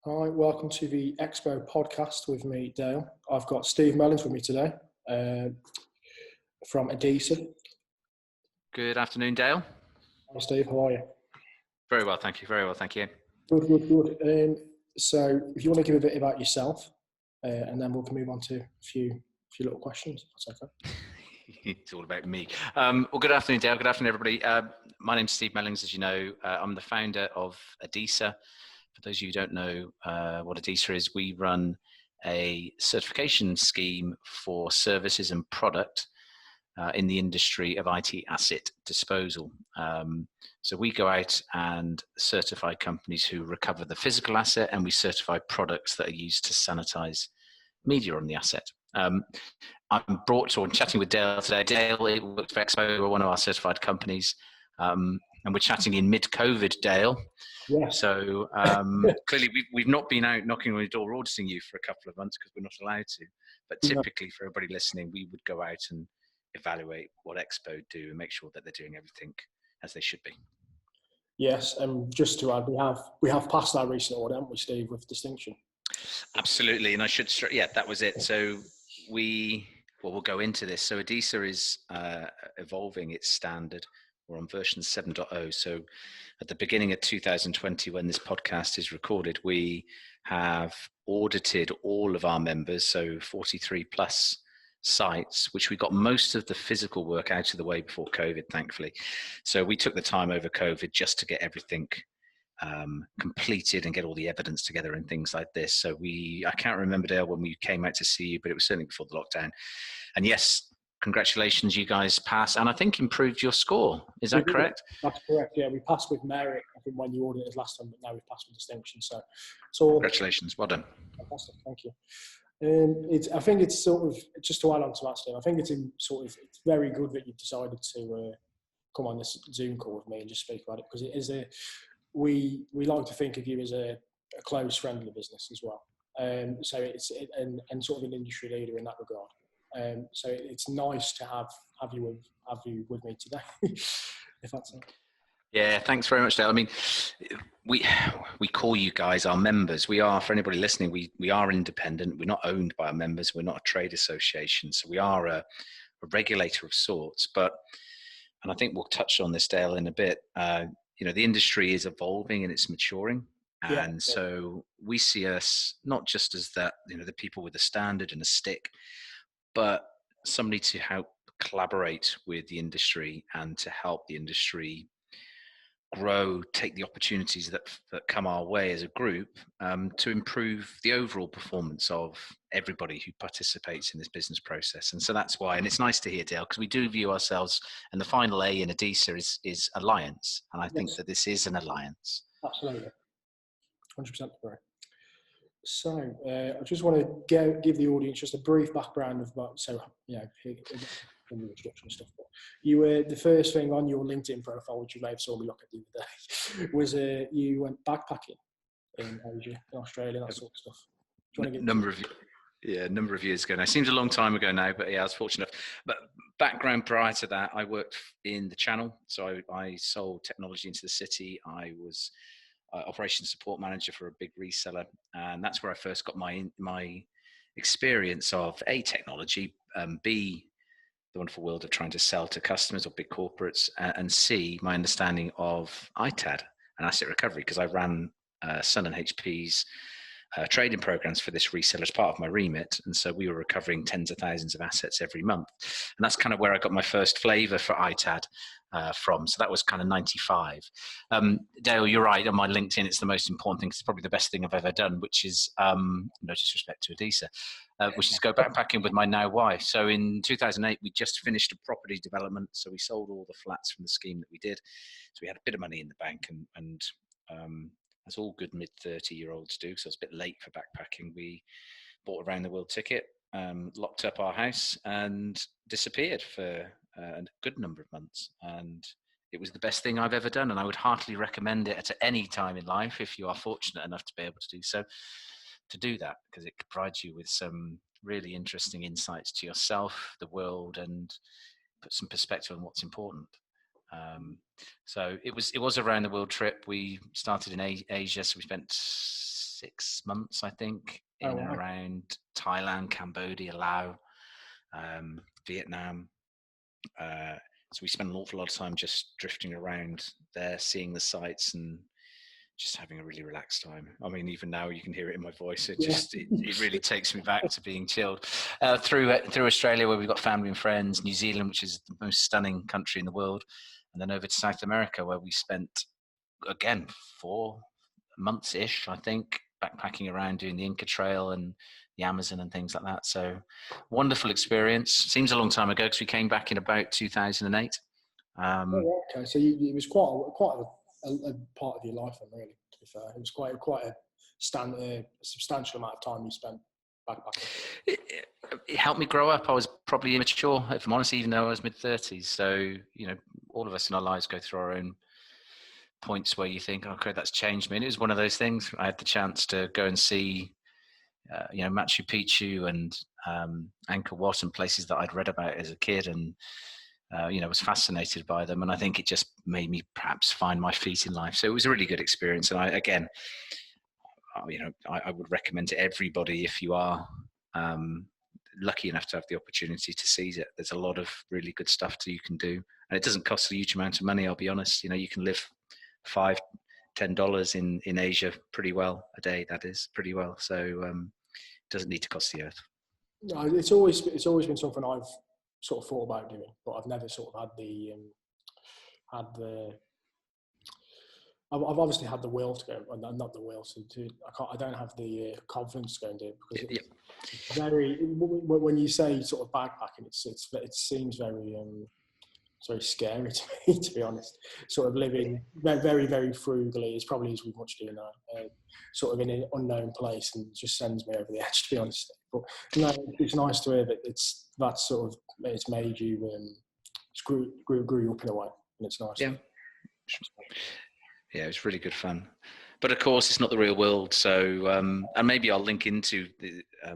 Hi, welcome to the XPO Podcast with me, Dale. I've got Steve Mellings with me today from ADISA. Good afternoon, Dale. Hi, Steve. How are you? Very well, thank you. Very well, thank you. Good. So, if you want to give a bit about yourself, and then we'll move on to a few little questions. That's okay. It's all about me. Well, good afternoon, Dale. Good afternoon, everybody. My name's Steve Mellings, as you know. I'm the founder of ADISA. For those of you who don't know what ADISA is, we run a certification scheme for services and product in the industry of IT asset disposal. So we go out and certify companies who recover the physical asset, and we certify products that are used to sanitize media on the asset. I'm chatting with Dale today. Dale works for XPO, we're one of our certified companies, and we're chatting in mid-COVID, Dale. Yeah. So clearly we've not been out knocking on your door auditing you for a couple of months because we're not allowed to. But typically for everybody listening, we would go out and evaluate what XPO do and make sure that they're doing everything as they should be. Yes, and just to add, we have passed our recent audit, haven't we, Steve, with distinction? Absolutely, and I should that was it. So we'll go into this. So ADISA is evolving its standard. We're on version 7.0. So at the beginning of 2020, when this podcast is recorded, we have audited all of our members, so 43 plus sites, which we got most of the physical work out of the way before COVID, thankfully. So we took the time over COVID just to get everything completed and get all the evidence together and things like this. So I can't remember, Dale, when we came out to see you, but it was certainly before the lockdown. And yes, congratulations, you guys passed, and I think improved your score. Is that correct? That's correct, yeah. We passed with merit, I think, when you audited us last time, but now we've passed with distinction. So Congratulations, well done. Fantastic, thank you. I think it's sort of, just to add on to that, Steve, I think it's very good that you've decided to come on this Zoom call with me and just speak about it, because it is we like to think of you as a close friend of the business as well. So and sort of an industry leader in that regard. So it's nice to have you with me today, if that's it. Yeah, thanks very much, Dale. I mean, we call you guys our members. We are, for anybody listening, we are independent. We're not owned by our members. We're not a trade association. So we are a regulator of sorts. And I think we'll touch on this, Dale, in a bit. The industry is evolving and it's maturing. And so we see us not just as that, the people with a standard and a stick, but somebody to help collaborate with the industry and to help the industry grow, take the opportunities that come our way as a group to improve the overall performance of everybody who participates in this business process. And so that's why, and it's nice to hear, Dale, because we do view ourselves, and the final A in ADISA is alliance. And I think that this is an alliance. Absolutely. 100% agree. So I just want to give the audience just a brief background of the introduction and stuff. But you were the first thing on your LinkedIn profile, which you may have saw me look at the other day, was you went backpacking in Asia, in Australia, that sort of stuff. Number of years ago now. Seems a long time ago now, but yeah, I was fortunate enough. But background prior to that, I worked in the Channel, so I sold technology into the city. I was operations support manager for a big reseller, and that's where I first got my experience of A, technology, B, the wonderful world of trying to sell to customers or big corporates, and C, my understanding of ITAD and asset recovery, because I ran Sun and HP's trading programs for this reseller as part of my remit, and so we were recovering tens of thousands of assets every month, and that's kind of where I got my first flavor for ITAD from. So that was kind of 95. Dale, you're right, on my LinkedIn it's the most important thing. It's probably the best thing I've ever done, which is no disrespect to ADISA, which is go backpacking with my now wife. So in 2008 we just finished a property development, so we sold all the flats from the scheme that we did, so we had a bit of money in the bank, and as all good mid-30-year-olds do, so it's a bit late for backpacking. We bought a round the world ticket, locked up our house, and disappeared for a good number of months. And it was the best thing I've ever done, and I would heartily recommend it at any time in life, if you are fortunate enough to be able to do so, to do that, because it provides you with some really interesting insights to yourself, the world, and put some perspective on what's important. So it was a round the world trip. We started in Asia, so we spent 6 months, I think, Oh, in and wow. around Thailand, Cambodia, Laos, Vietnam. So we spent an awful lot of time just drifting around there, seeing the sights and just having a really relaxed time. I mean, even now you can hear it in my voice. It really takes me back to being chilled. Through Australia, where we've got family and friends, New Zealand, which is the most stunning country in the world, and then over to South America, where we spent, again, 4 months-ish, I think, backpacking around doing the Inca Trail and the Amazon and things like that. So wonderful experience. Seems a long time ago because we came back in about 2008. Okay, so it was quite a part of your life, then, really. To be fair, it was quite a substantial amount of time you spent backpacking. It helped me grow up. I was probably immature, if I'm honest, even though I was mid-30s. So, all of us in our lives go through our own points where you think, okay, that's changed me. And it was one of those things. I had the chance to go and see, Machu Picchu and Angkor Wat and places that I'd read about as a kid, and was fascinated by them. And I think it just made me perhaps find my feet in life. So it was a really good experience. And I would recommend to everybody, if you are lucky enough to have the opportunity to seize it. There's a lot of really good stuff that you can do, and it doesn't cost a huge amount of money. I'll be honest. You can live $5-10 in Asia pretty well a day. That is pretty well. So it doesn't need to cost the earth. No, it's always been something I've sort of thought about doing, but I've never sort of had the. I've obviously had the will to go, and not the will to. I don't have the confidence to go and do it because it's very. When you say sort of backpacking, it seems very it's very scary to me, to be honest. Sort of living very, very, very frugally is probably as much doing that. Sort of in an unknown place, and it just sends me over the edge, to be honest. But it's nice to hear that it's made you grew you up in a way, and it's nice. Yeah, it was really good fun. But of course, it's not the real world. So, and maybe I'll link into the, a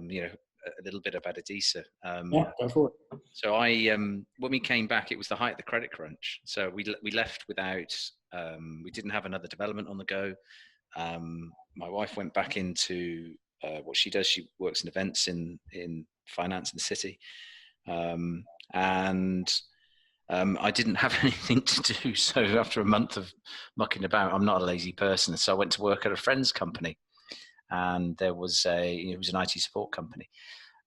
little bit about ADISA. Go for it. So when we came back, it was the height of the credit crunch. So we left without, we didn't have another development on the go. My wife went back into what she does. She works in events in finance in the city. I didn't have anything to do. So after a month of mucking about, I'm not a lazy person. So I went to work at a friend's company, and there was it was an IT support company.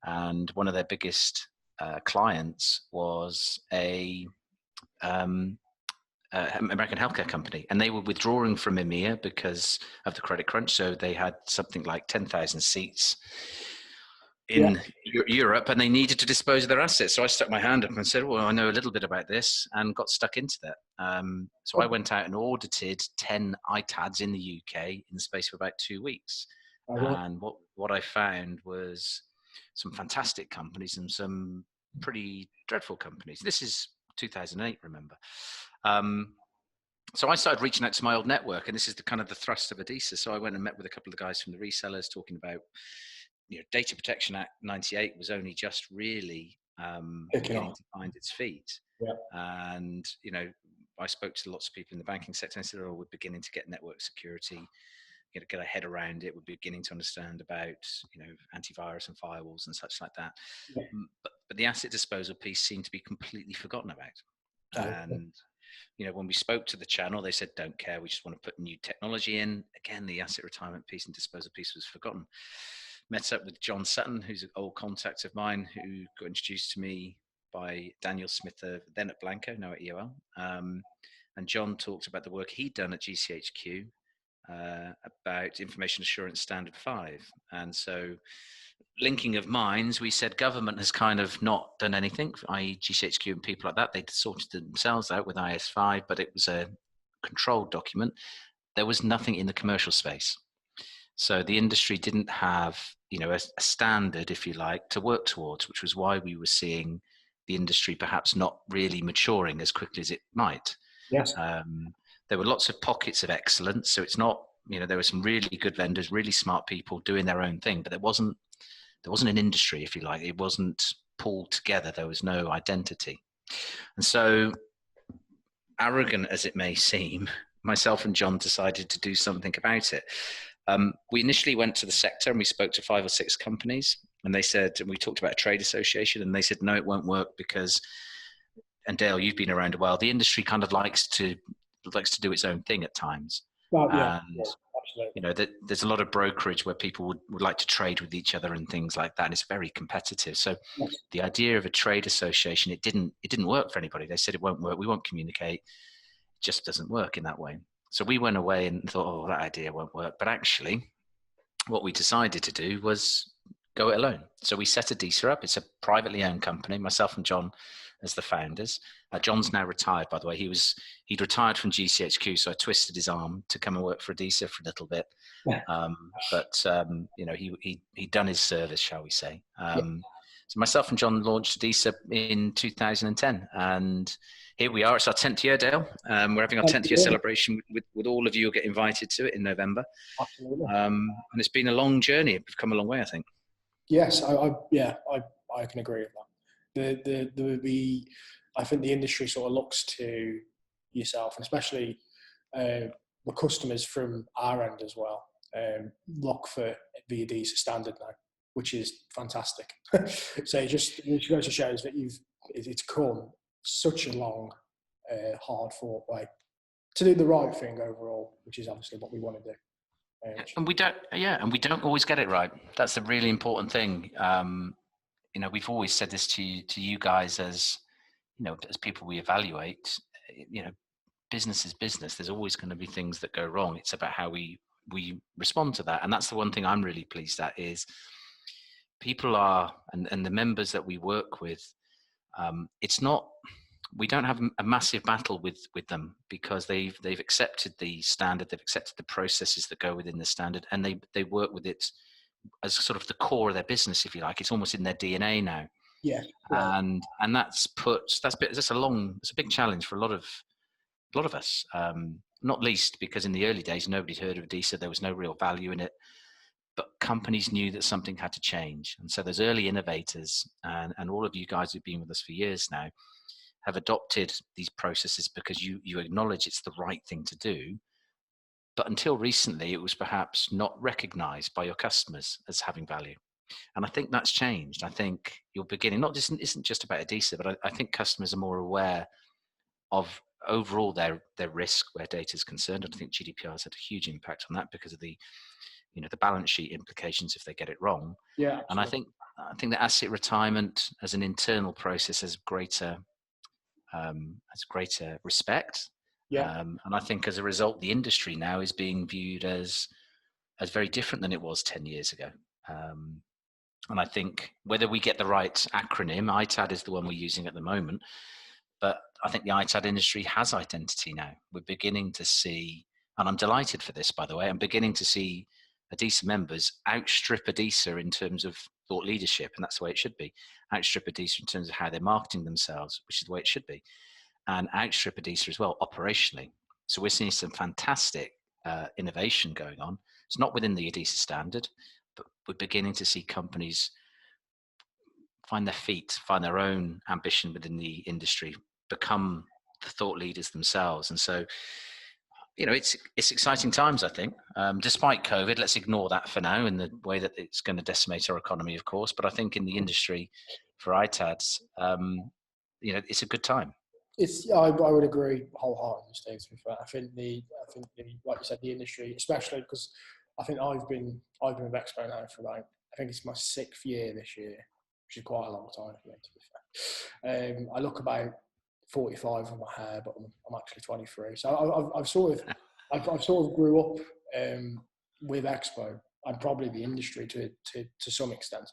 And one of their biggest clients was a American healthcare company, and they were withdrawing from EMEA because of the credit crunch. So they had something like 10,000 seats in Europe, and they needed to dispose of their assets. So I stuck my hand up and said, well, I know a little bit about this, and got stuck into that. So I went out and audited 10 ITADs in the UK in the space of about 2 weeks. And what I found was some fantastic companies and some pretty dreadful companies. This is 2008, remember. So I started reaching out to my old network, and this is the thrust of ADISA. So I went and met with a couple of the guys from the resellers, talking about, Data Protection Act 98 was only just really beginning to find its feet. Yeah. And, I spoke to lots of people in the banking sector, and I said, oh, we're beginning to get network security, get our head around it. We're beginning to understand about, antivirus and firewalls and such like that. Yeah. But the asset disposal piece seemed to be completely forgotten about. And, when we spoke to the channel, they said, don't care. We just want to put new technology in. Again, the asset retirement piece and disposal piece was forgotten. Met up with John Sutton, who's an old contact of mine, who got introduced to me by Daniel Smith, then at Blanco, now at EOL. And John talked about the work he'd done at GCHQ about Information Assurance Standard 5. And so, linking of minds, we said government has kind of not done anything, i.e. GCHQ and people like that. They sorted themselves out with IS5, but it was a controlled document. There was nothing in the commercial space. So the industry didn't have, a standard, if you like, to work towards, which was why we were seeing the industry perhaps not really maturing as quickly as it might. Yes. There were lots of pockets of excellence. So it's not, there were some really good vendors, really smart people doing their own thing, but there wasn't an industry, if you like. It wasn't pulled together. There was no identity. And so, arrogant as it may seem, myself and John decided to do something about it. We initially went to the sector and we spoke to 5 or 6 companies, and they said, and we talked about a trade association, and they said, no, it won't work because, and Dale, you've been around a while, the industry kind of likes to do its own thing at times. Well, yeah, And absolutely. you know, there's a lot of brokerage where people would like to trade with each other and things like that, and it's very competitive. So Yes. the idea of a trade association, it didn't work for anybody. They said it won't work, we won't communicate, it just doesn't work in that way. So we went away and thought, oh, that idea won't work. But actually, what we decided to do was go it alone. So we set ADISA up. It's a privately owned company, myself and John as the founders. John's now retired, by the way. He'd retired from GCHQ, so I twisted his arm to come and work for ADISA for a little bit. But you know, he'd done his service, shall we say. So myself and John launched ADISA in 2010, and here we are. It's our 10th year, Dale. We're having our 10th year celebration with all of you. Will get invited to it in November. Absolutely. And it's been a long journey. We've come a long way, I think. Yes, I can agree with that. I think the industry sort of looks to yourself, and especially the customers from our end as well, look for the ADISA standard now, which is fantastic. So it just goes to show that it's come such a long, hard fought way to do the right thing overall, which is obviously what we want to do. And we don't always get it right. That's the really important thing. You know, we've always said this to you guys as, you know, as people we evaluate. You know, business is business. There's always going to be things that go wrong. It's about how we respond to that. And that's the one thing I'm really pleased at is people are, and the members that we work with, it's not, we don't have a massive battle with them because they've accepted the standard, they've accepted the processes that go within the standard, and they work with it as sort of the core of their business, if you like. It's almost in their DNA now. Yeah. And that's a big challenge for a lot of us. Not least because in the early days nobody'd heard of ADISA, there was no real value in it. But companies knew that something had to change. And so those early innovators and all of you guys who've been with us for years now have adopted these processes because you acknowledge it's the right thing to do. But until recently, it was perhaps not recognized by your customers as having value. And I think that's changed. I think you're beginning, isn't just about ADISA, but I think customers are more aware of overall their risk where data is concerned. And I think GDPR has had a huge impact on that because of the balance sheet implications if they get it wrong. Yeah. And I think the asset retirement as an internal process has greater respect. Yeah. And I think as a result, the industry now is being viewed as very different than it was 10 years ago. And I think whether we get the right acronym, ITAD is the one we're using at the moment, but I think the ITAD industry has identity now. We're beginning to see, and I'm delighted for this, by the way, I'm beginning to see ADISA members outstrip ADISA in terms of thought leadership, and that's the way it should be. Outstrip ADISA in terms of how they're marketing themselves, which is the way it should be, and outstrip ADISA as well operationally. So we're seeing some fantastic innovation going on. It's not within the ADISA standard, but we're beginning to see companies find their feet, find their own ambition within the industry, become the thought leaders themselves. And so, you know, it's exciting times, I think. Despite COVID, let's ignore that for now in the way that it's going to decimate our economy, of course. But I think in the industry for ITADs, you know, it's a good time. I would agree wholeheartedly, Steve. To be fair, I think the like you said, the industry, especially because I think I've been with XPO now for I think it's my 6th year this year, which is quite a long time for me, to be fair. I look about 45 on my hair, but I'm actually 23. So I've sort of grew up with Expo and probably the industry to some extent.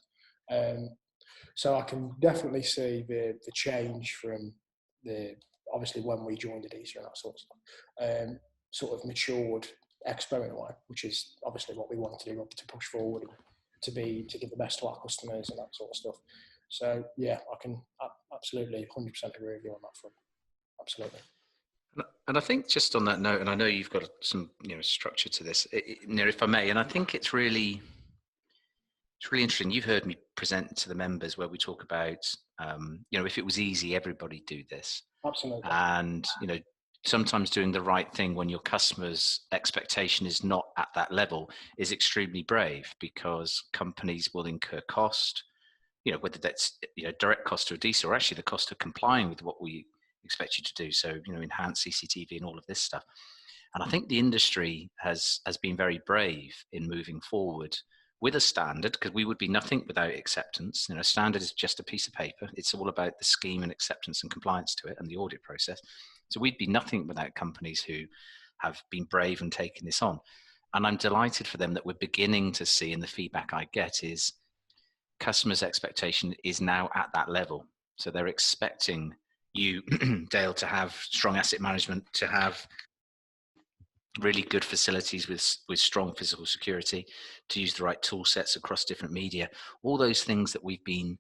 So I can definitely see the change from obviously when we joined ADISA and that sort of stuff, sort of matured Expo in a way, which is obviously what we wanted to do, to push forward and to give the best to our customers and that sort of stuff. So yeah, I can absolutely 100% agree with you on that front. Absolutely. And I think just on that note, and I know you've got some structure to this, if I may, and I think it's really interesting. You've heard me present to the members where we talk about, if it was easy, everybody do this. Absolutely. And, sometimes doing the right thing when your customer's expectation is not at that level is extremely brave, because companies will incur cost, whether that's direct cost to ADISA or actually the cost of complying with what we expect you to do. So enhanced CCTV and all of this stuff. And I think the industry has been very brave in moving forward with a standard, because we would be nothing without acceptance. Standard is just a piece of paper. It's all about the scheme and acceptance and compliance to it and the audit process. So we'd be nothing without companies who have been brave and taken this on. And I'm delighted for them that we're beginning to see, and the feedback I get is customers' expectation is now at that level. So they're expecting you, Dale, to have strong asset management, to have really good facilities with strong physical security, to use the right tool sets across different media, all those things that we've been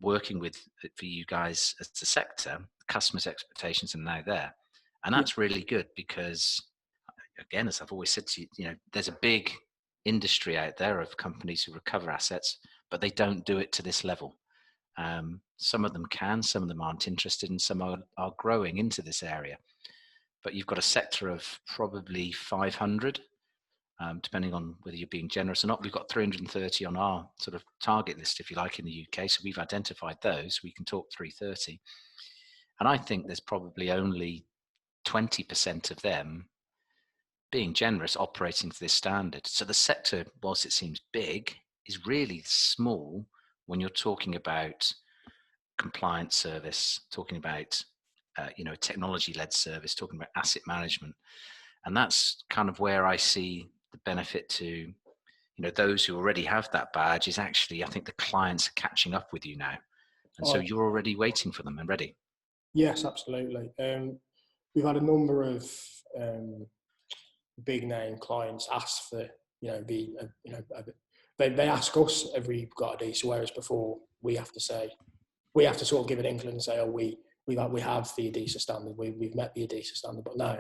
working with for you guys as a sector. Customers' expectations are now there. And that's really good, because again, as I've always said to you, there's a big industry out there of companies who recover assets, but they don't do it to this level. Some of them can, some of them aren't interested, and some are growing into this area. But you've got a sector of probably 500, depending on whether you're being generous or not. We've got 330 on our sort of target list, if you like, in the UK. So we've identified those. We can talk 330. And I think there's probably only 20% of them, being generous, operating to this standard. So the sector, whilst it seems big, is really small when you're talking about compliance service, talking about technology-led service, talking about asset management. And that's kind of where I see the benefit to those who already have that badge is actually, I think the clients are catching up with you now. And so you're already waiting for them and ready. Yes, absolutely. We've had a number of big name clients ask for, they ask us if we've got a ADISA, whereas before we have to sort of give an inkling and say, oh, we have the ADISA standard, we've met the ADISA standard. But now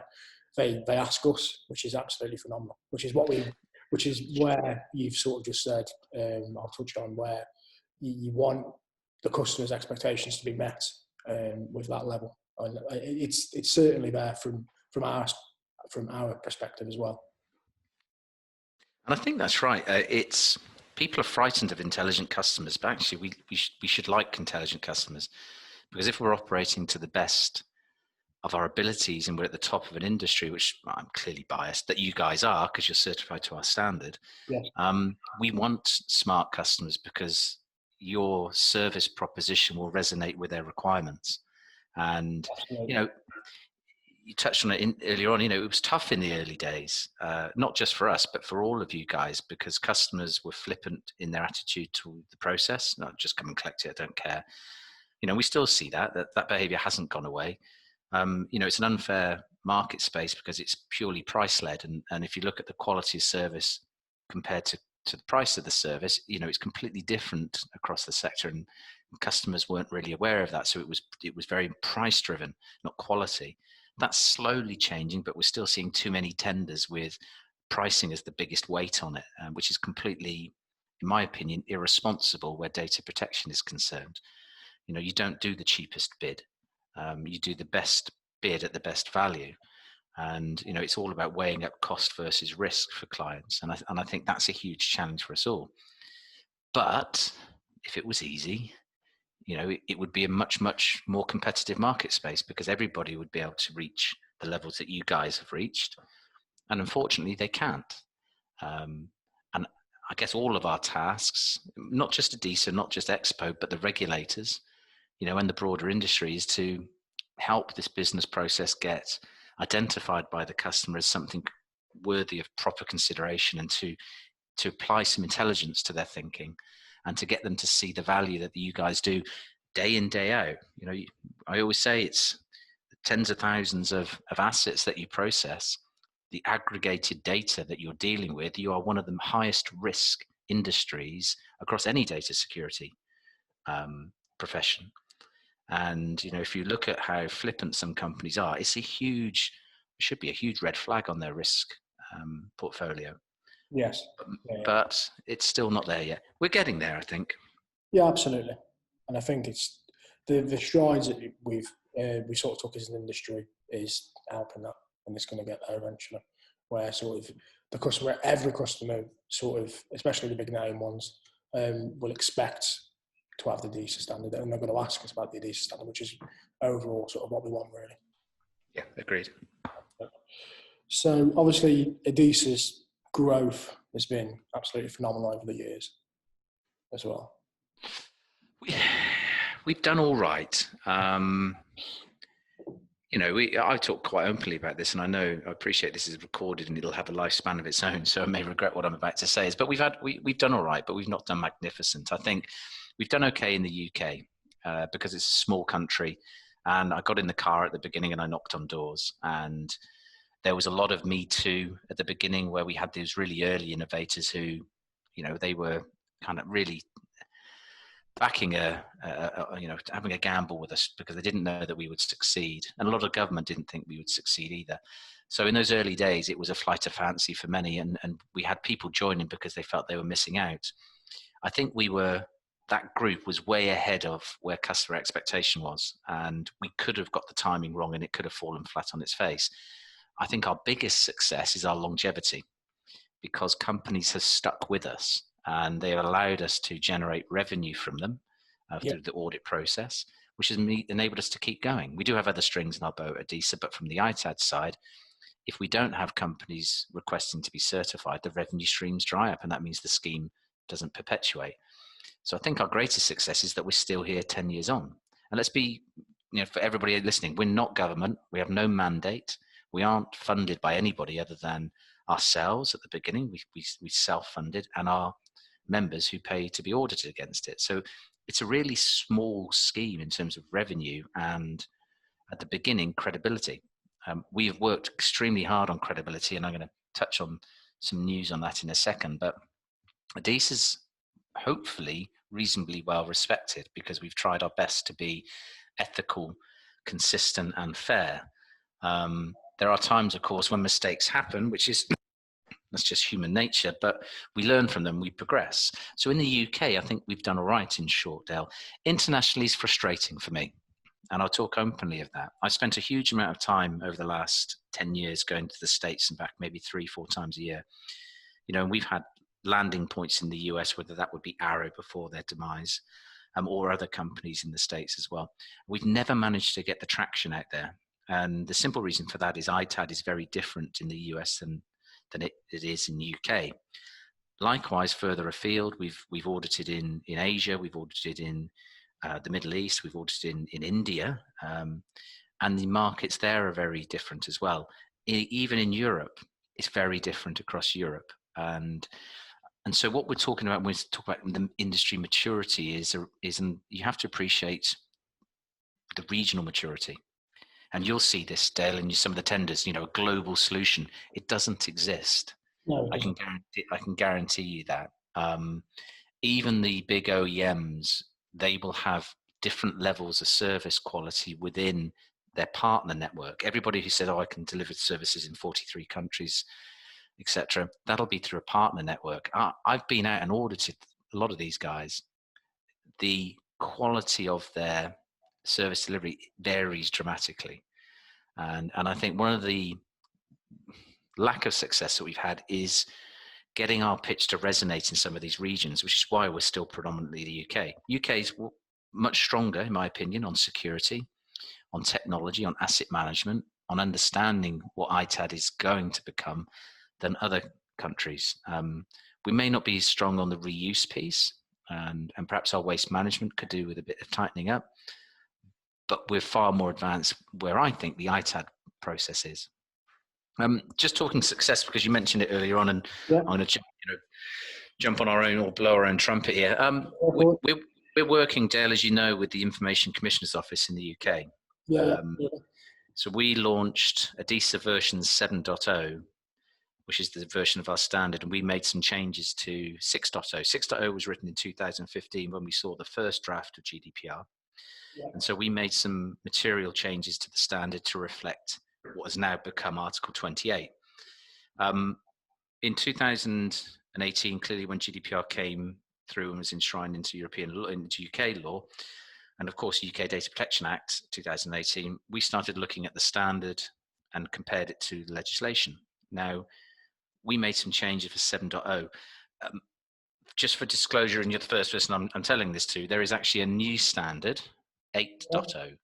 they ask us, which is absolutely phenomenal, which is where you've sort of just said, I'll touch on where you want the customer's expectations to be met with that level. And it's certainly there from our perspective as well. And I think that's right. It's people are frightened of intelligent customers, but actually we should like intelligent customers, because if we're operating to the best of our abilities and we're at the top of an industry, which I'm clearly biased that you guys are because you're certified to our standard, yes. We want smart customers because your service proposition will resonate with their requirements. And Absolutely. You touched on it earlier on. It was tough in the early days, not just for us, but for all of you guys, because customers were flippant in their attitude to the process. Not just come and collect it, I don't care. We still see that behavior hasn't gone away. It's an unfair market space because it's purely price led. And if you look at the quality of service compared to the price of the service, it's completely different across the sector, and customers weren't really aware of that. So it was very price driven, not quality. That's slowly changing, but we're still seeing too many tenders with pricing as the biggest weight on it, which is completely, in my opinion, irresponsible where data protection is concerned. You don't do the cheapest bid. You do the best bid at the best value. And, it's all about weighing up cost versus risk for clients. And I think that's a huge challenge for us all. But if it was easy, it would be a much, much more competitive market space because everybody would be able to reach the levels that you guys have reached. And unfortunately, they can't. And I guess all of our tasks, not just ADISA, not just XPO, but the regulators, and the broader industry, is to help this business process get identified by the customer as something worthy of proper consideration, and to apply some intelligence to their thinking, and to get them to see the value that you guys do day in, day out. I always say it's tens of thousands of assets that you process, the aggregated data that you're dealing with. You are one of the highest risk industries across any data security profession. And, if you look at how flippant some companies are, it should be a huge red flag on their risk portfolio. Yes. But it's still not there yet. We're getting there, I think. Yeah, absolutely. And I think it's the strides that we sort of took as an industry is helping that, and it's going to get there eventually. Where sort of the customer, every customer, sort of, especially the big name ones, will expect to have the ADISA standard, and they're going to ask us about the ADISA standard, which is overall sort of what we want, really. Yeah, agreed. So obviously, ADISA's growth has been absolutely phenomenal over the years as well. We've done all right. I talk quite openly about this, and I appreciate this is recorded and it'll have a lifespan of its own, so I may regret what I'm about to say. But we've done all right, but we've not done magnificent. I think we've done okay in the UK because it's a small country, and I got in the car at the beginning and I knocked on doors, and there was a lot of Me Too at the beginning, where we had these really early innovators who, they were kind of really backing having a gamble with us because they didn't know that we would succeed, and a lot of government didn't think we would succeed either. So in those early days, it was a flight of fancy for many, and we had people joining because they felt they were missing out. I think that group was way ahead of where customer expectation was, and we could have got the timing wrong and it could have fallen flat on its face. I think our biggest success is our longevity, because companies have stuck with us and they have allowed us to generate revenue from them through the audit process, which has enabled us to keep going. We do have other strings in our bow at ADISA, but from the ITAD side, if we don't have companies requesting to be certified, the revenue streams dry up, and that means the scheme doesn't perpetuate. So I think our greatest success is that we're still here 10 years on. And let's be, for everybody listening, we're not government. We have no mandate. We aren't funded by anybody other than ourselves at the beginning. We self-funded, and our members who pay to be audited against it. So it's a really small scheme in terms of revenue and, at the beginning, credibility. We have worked extremely hard on credibility, and I'm going to touch on some news on that in a second. But ADISA's hopefully reasonably well respected because we've tried our best to be ethical, consistent, and fair. There are times, of course, when mistakes happen, that's just human nature, but we learn from them, we progress. So in the UK, I think we've done all right, in short, Dale. Internationally is frustrating for me, and I'll talk openly of that. I spent a huge amount of time over the last 10 years going to the States and back maybe 3-4 times a year. And we've had landing points in the US, whether that would be Arrow before their demise, or other companies in the States as well. We've never managed to get the traction out there. And the simple reason for that is ITAD is very different in the US than it is in the UK. Likewise, further afield, we've audited in Asia, we've audited in the Middle East, we've audited in India, and the markets there are very different as well. Even in Europe, it's very different across Europe. And so what we're talking about when we talk about the industry maturity is you have to appreciate the regional maturity. And you'll see this, Dale, in some of the tenders, a global solution. It doesn't exist. No, I can guarantee you that. Even the big OEMs, they will have different levels of service quality within their partner network. Everybody who said, I can deliver services in 43 countries, etc., that'll be through a partner network. I've been out and audited a lot of these guys. The quality of their service delivery varies dramatically. And I think one of the lack of success that we've had is getting our pitch to resonate in some of these regions, which is why we're still predominantly the UK. UK is much stronger, in my opinion, on security, on technology, on asset management, on understanding what ITAD is going to become than other countries. We may not be as strong on the reuse piece, and perhaps our waste management could do with a bit of tightening up, but we're far more advanced where I think the ITAD process is. Just talking success, because you mentioned it earlier on, and I'm going to jump on our own or blow our own trumpet here. We're working, Dale, as you know, with the Information Commissioner's Office in the UK. So we launched ADISA version 7.0, which is the version of our standard, and we made some changes to 6.0. 6.0 was written in 2015 when we saw the first draft of GDPR. And so we made some material changes to the standard to reflect what has now become Article 28. In 2018, clearly when GDPR came through and was enshrined into UK law, And of course, UK Data Protection Act 2018, we started looking at the standard and compared it to the legislation. Now, we made some changes for 7.0. Just for disclosure, and you're the first person I'm telling this to, there is actually a new standard, 8.0,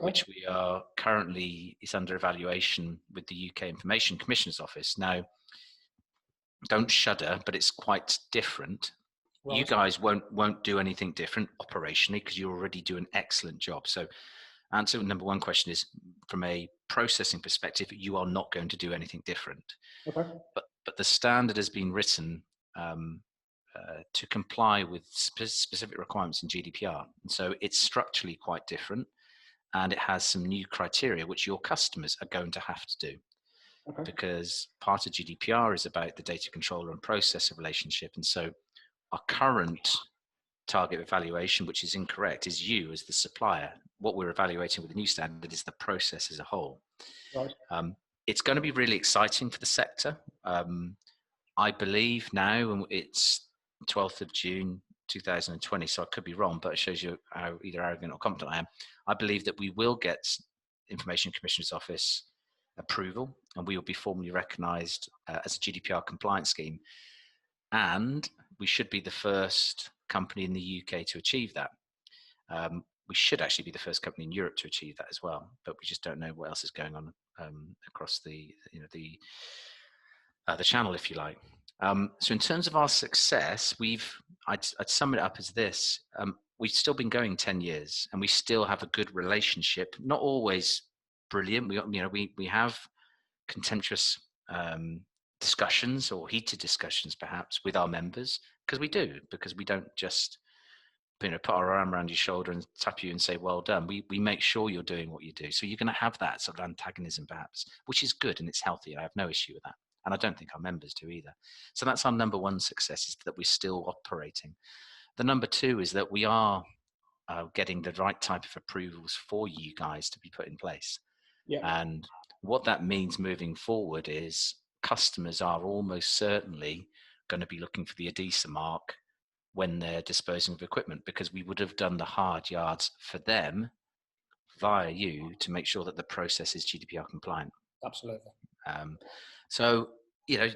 which we are currently is under evaluation with the UK Information Commissioner's Office. Now, don't shudder, but it's quite different. Right. You guys won't do anything different operationally because you already do an excellent job. So answer number one question is, from a processing perspective, you are not going to do anything different. Okay. But the standard has been written to comply with specific requirements in GDPR. And so it's structurally quite different, and it has some new criteria which your customers are going to have to do. Okay. Because part of GDPR is about the data controller and processor relationship. And so our current target evaluation, which is incorrect, is you as the supplier. What we're evaluating with the new standard is the process as a whole. Right. It's going to be really exciting for the sector. I believe now, and it's 12th of June 2020, so I could be wrong, but it shows you how either arrogant or confident I am. I believe that we will get Information Commissioner's Office approval, and we will be formally recognised as a GDPR compliance scheme. And we should be the first company in the UK to achieve that. We should actually be the first company in Europe to achieve that as well, but we just don't know what else is going on across the channel, if you like. So in terms of our success, I'd sum it up as this: we've still been going 10 years, and we still have a good relationship. Not always brilliant. We have contentious discussions or heated discussions, perhaps, with our members, because we don't just put our arm around your shoulder and tap you and say, well done. We make sure you're doing what you do. So you're going to have that sort of antagonism, perhaps, which is good and it's healthy. I have no issue with that. And I don't think our members do either. So that's our number one success, is that we're still operating. The number two is that we are getting the right type of approvals for you guys to be put in place. Yeah. And what that means moving forward is customers are almost certainly going to be looking for the ADISA mark when they're disposing of equipment, because we would have done the hard yards for them via you to make sure that the process is GDPR compliant. Absolutely. So, I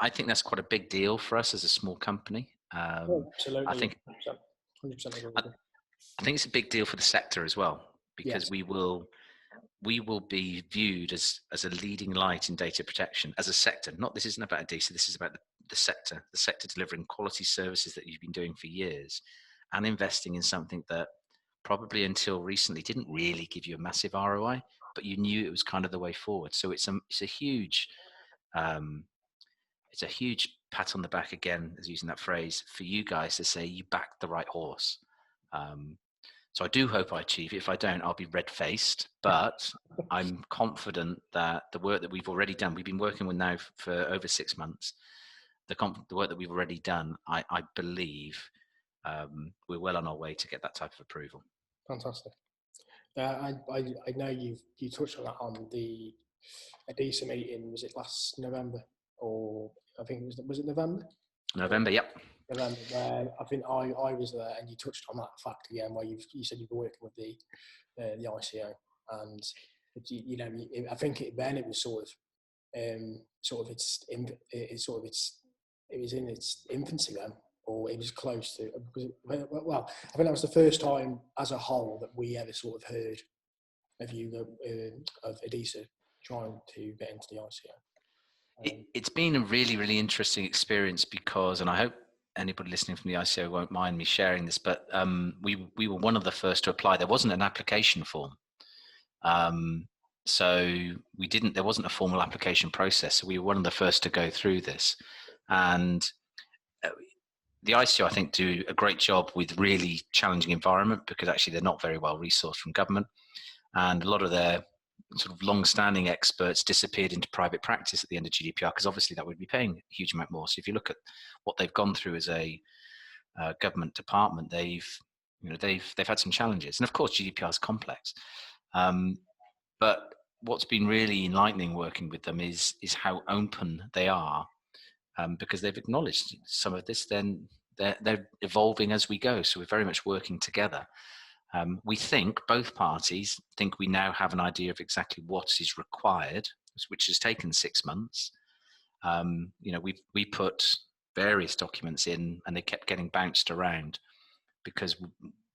think that's quite a big deal for us as a small company. Absolutely. I think 100% agree. I think it's a big deal for the sector as well, because yes, we will be viewed as a leading light in data protection as a sector. This isn't about ADISA, this is about the sector delivering quality services that you've been doing for years and investing in something that probably until recently didn't really give you a massive ROI, but you knew it was kind of the way forward. So it's a huge pat on the back, again, as using that phrase, for you guys to say you backed the right horse. So I do hope I achieve it. If I don't, I'll be red-faced, but I'm confident that the work that we've already done, we've been working with now for over 6 months, the work that we've already done, I believe we're well on our way to get that type of approval. Fantastic. I know you touched on that on the ADISA meeting. Was it last November, or I think was it November? November, yep. November, where I think I was there, and you touched on that fact again, where you said you've been working with the ICO, and I think it was it was in its infancy then, or it was close to. Well, I think that was the first time as a whole that we ever sort of heard of ADISA trying to get into the ICO. It's been a really, really interesting experience because, and I hope anybody listening from the ICO won't mind me sharing this, but we were one of the first to apply. There wasn't an application form. So there wasn't a formal application process. So we were one of the first to go through this. And the ICO, I think, do a great job with really challenging environment, because actually they're not very well resourced from government. And a lot of their sort of long-standing experts disappeared into private practice at the end of GDPR, because obviously that would be paying a huge amount more. So if you look at what they've gone through as a government department, they've had some challenges, and of course GDPR is complex. But what's been really enlightening working with them is how open they are, because they've acknowledged some of this. Then they're evolving as we go, so we're very much working together. We think, both parties think, we now have an idea of exactly what is required, which has taken 6 months. We put various documents in and they kept getting bounced around because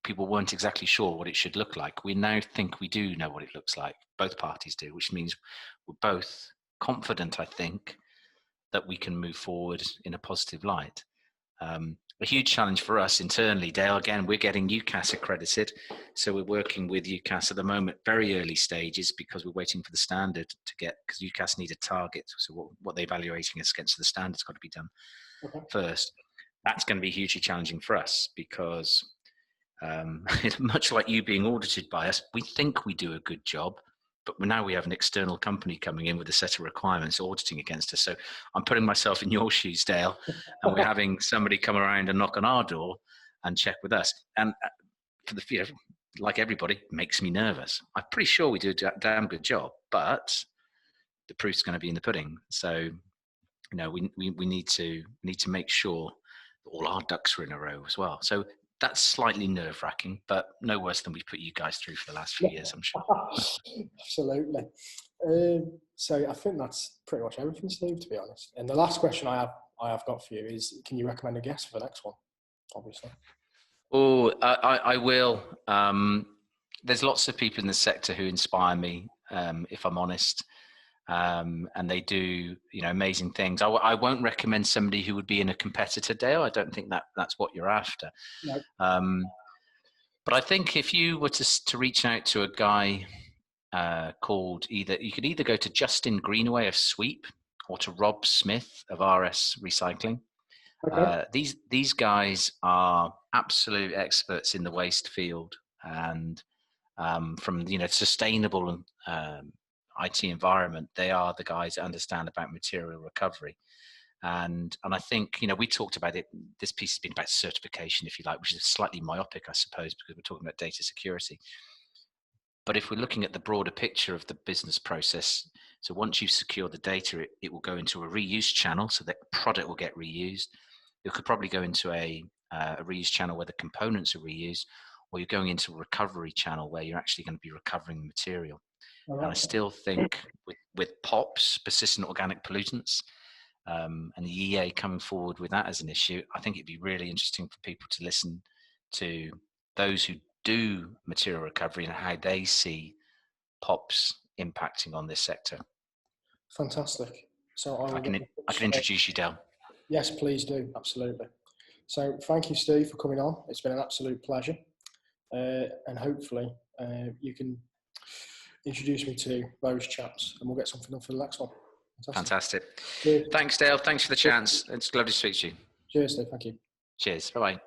people weren't exactly sure what it should look like. We now think we do know what it looks like. Both parties do, which means we're both confident, I think, that we can move forward in a positive light. A huge challenge for us internally, Dale, again, we're getting UCAS accredited. So we're working with UCAS at the moment, very early stages, because we're waiting for the standard to get, because UCAS need a target. So what they're evaluating us against the standard's got to be done first. That's going to be hugely challenging for us because it's much like you being audited by us. We think we do a good job, but now we have an external company coming in with a set of requirements auditing against us. So I'm putting myself in your shoes, Dale, and we're having somebody come around and knock on our door and check with us. And for the fear, like everybody, it makes me nervous. I'm pretty sure we do a damn good job, but the proof's going to be in the pudding. So, we need to make sure that all our ducks are in a row as well. So that's slightly nerve-wracking, but no worse than we've put you guys through for the last few years, I'm sure. Absolutely. So I think that's pretty much everything, Steve, to be honest. And the last question I have got for you is, can you recommend a guest for the next one, obviously? Oh, I will. There's lots of people in the sector who inspire me, if I'm honest. And they do, amazing things. I won't recommend somebody who would be in a competitor, Dale. I don't think that's what you're after. No. But I think if you were to reach out to a guy called you could either go to Justin Greenaway of Sweep or to Rob Smith of RS Recycling. Okay. These guys are absolute experts in the waste field, and from sustainable IT environment, they are the guys that understand about material recovery. And I think, we talked about it, this piece has been about certification, if you like, which is slightly myopic, I suppose, because we're talking about data security. But if we're looking at the broader picture of the business process, so once you've secured the data, it will go into a reuse channel, so that product will get reused. It could probably go into a reuse channel where the components are reused, or you're going into a recovery channel where you're actually going to be recovering the material. And I still think with POPs, persistent organic pollutants, and the EA coming forward with that as an issue, I think it'd be really interesting for people to listen to those who do material recovery and how they see POPs impacting on this sector. Fantastic. So I can introduce you, Dale. Yes, please do. Absolutely. So thank you, Steve, for coming on. It's been an absolute pleasure. And hopefully you can introduce me to those chaps and we'll get something done for the next one. Fantastic. Cheers. Thanks, Dale. Thanks for the chance. It's lovely to speak to you. Cheers, Steve. Thank you. Cheers. Bye-bye.